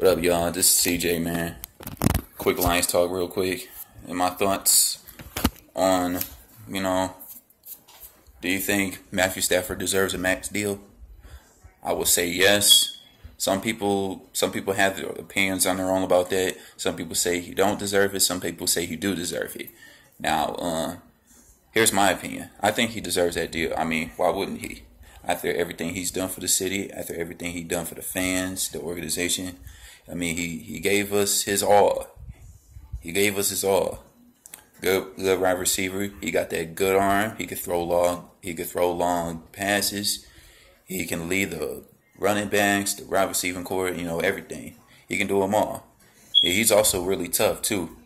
What up, y'all? This is CJ, man. Quick Lions talk, real quick. And my thoughts on, you know, do you think Matthew Stafford deserves a max deal? I would say yes. Some people have their opinions on their own about that. Some people say he don't deserve it. Some people say he do deserve it. Now, here's my opinion. I think he deserves that deal. I mean, why wouldn't he? After everything he's done for the city, after everything he done for the fans, the organization. I mean, he gave us his all. He gave us his all. Good wide receiver. He got that good arm. He could throw long. He could throw long passes. He can lead the running backs, the wide receiving core. Everything. He can do them all. Yeah, he's also really tough too.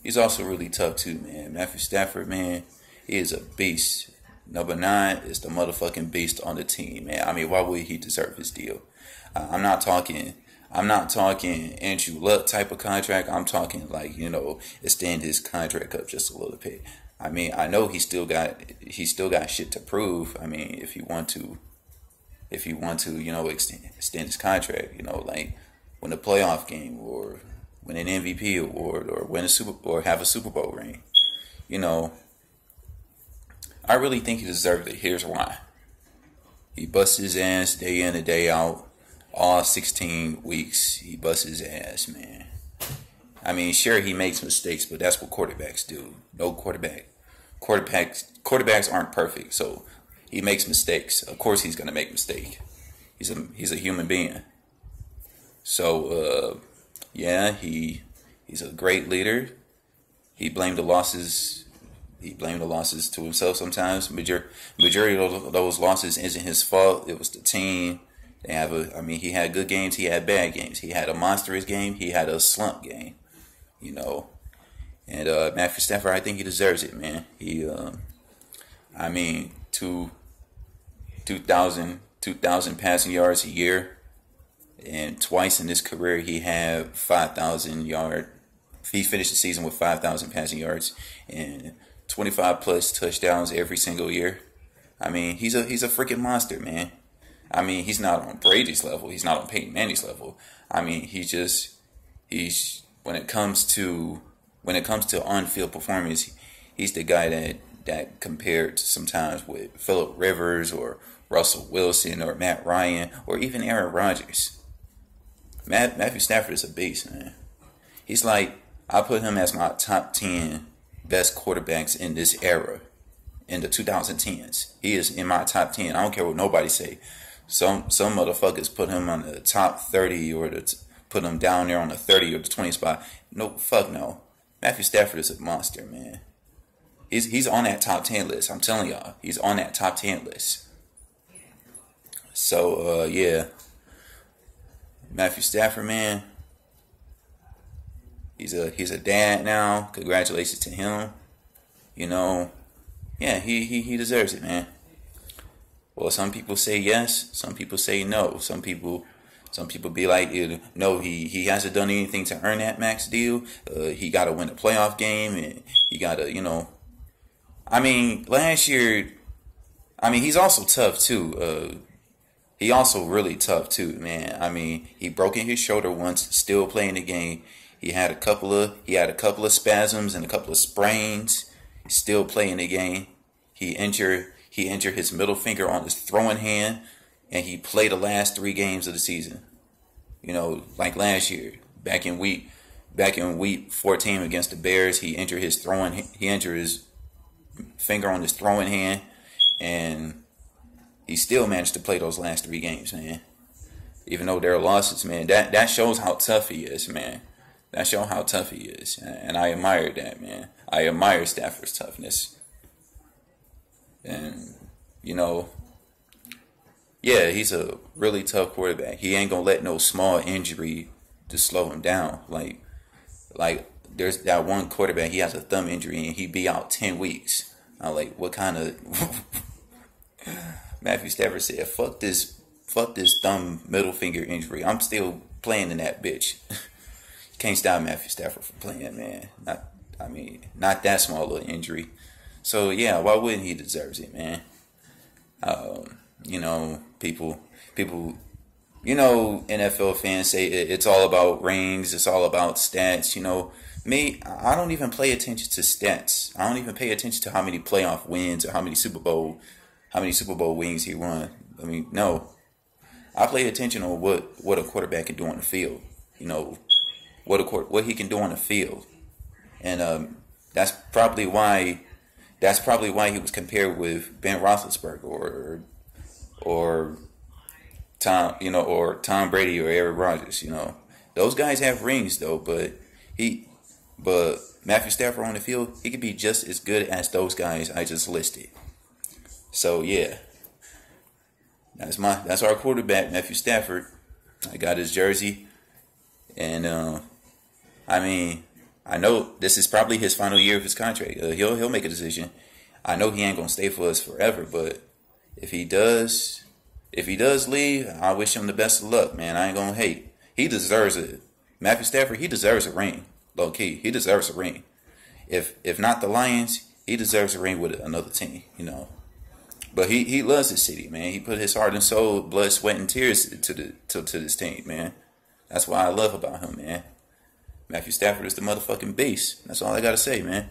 Man. Matthew Stafford, man, he is a beast. Number 9 is the motherfucking beast on the team, man. I mean, why would he deserve his deal? I'm not talking Andrew Luck type of contract. I'm talking like, extend his contract up just a little bit. I mean, I know he still got shit to prove. I mean, if you want to, extend his contract, like win a playoff game or win an MVP award or have a Super Bowl ring, I really think he deserves it. Here's why. He busts his ass day in and day out. All 16 weeks, he busts his ass, man. I mean, sure, he makes mistakes, but that's what quarterbacks do. Quarterbacks aren't perfect, so he makes mistakes. Of course, he's gonna make mistakes. He's a human being. So, yeah, he's a great leader. He blamed the losses. To himself sometimes. Majority of those losses isn't his fault. It was the team. He had good games. He had bad games. He had a monstrous game. He had a slump game. And Matthew Stafford, I think he deserves it, man. He, 2,000 passing yards a year, and twice in his career he had 5,000 yard. He finished the season with 5,000 passing yards and 25 plus touchdowns every single year. I mean, he's a freaking monster, man. I mean, he's not on Brady's level. He's not on Peyton Manning's level. I mean, he's when it comes to on-field performance, he's the guy that compared sometimes with Phillip Rivers or Russell Wilson or Matt Ryan or even Aaron Rodgers. Matthew Stafford is a beast, man. He's like, I put him as my top 10 best quarterbacks in this era, in the 2010s. He is in my top 10. I don't care what nobody say. Some motherfuckers put him on the top 30 or put him down there on the 30 or the 20 spot. No, fuck no. Matthew Stafford is a monster, man. He's on that top 10 list. I'm telling y'all, he's on that top 10 list. So, yeah. Matthew Stafford, man. He's a dad now. Congratulations to him. Yeah, he deserves it, man. Well, some people say yes, some people say no. Some people be like, no, he hasn't done anything to earn that max deal. He got to win a playoff game, and he got to, I mean, last year, I mean, he's also tough too. He also really tough too, man. I mean, he broke in his shoulder once, still playing the game. He had a couple of spasms and a couple of sprains. Still playing the game. He injured his middle finger on his throwing hand, and he played the last 3 games of the season. Like last year, back in week 14 against the Bears, he injured his finger on his throwing hand, and he still managed to play those last 3 games, man. Even though they're losses, man. That shows how tough he is, man. That shows how tough he is, and I admire that, man. I admire Stafford's toughness, and yeah, he's a really tough quarterback. He ain't gonna let no small injury to slow him down. Like there's that one quarterback. He has a thumb injury and he be out 10 weeks. I'm like, what kind of? Matthew Stafford said, "Fuck this thumb middle finger injury. I'm still playing in that bitch." Can't stop Matthew Stafford from playing, man. Not that small little injury. So yeah, why wouldn't he deserve it, man? People you know, NFL fans say it's all about rings, it's all about stats. You know, me, I don't even pay attention to stats. I don't even pay attention to how many playoff wins or how many Super Bowl wins he won. I mean, no, I pay attention on what a quarterback can do on the field. You know, what he can do on the field, and that's probably why he was compared with Ben Roethlisberger or Tom Brady or Aaron Rodgers. You know, those guys have rings though, but Matthew Stafford on the field, he could be just as good as those guys I just listed. So yeah, that's our quarterback, Matthew Stafford. I got his jersey, and I mean, I know this is probably his final year of his contract. He'll make a decision. I know he ain't gonna stay for us forever, but if he does, leave, I wish him the best of luck, man. I ain't gonna hate. He deserves it. Matthew Stafford, he deserves a ring. Low key, he deserves a ring. If not the Lions, he deserves a ring with another team. You know. But he loves his city, man. He put his heart and soul, blood, sweat, and tears to this team, man. That's what I love about him, man. Matthew Stafford is the motherfucking beast. That's all I gotta say, man.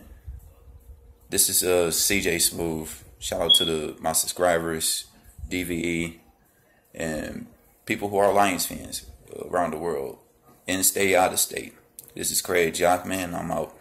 This is CJ Smooth. Shout out to my subscribers, DVE, and people who are Lions fans around the world, in state, out of state. This is Craig Jock, man. I'm out.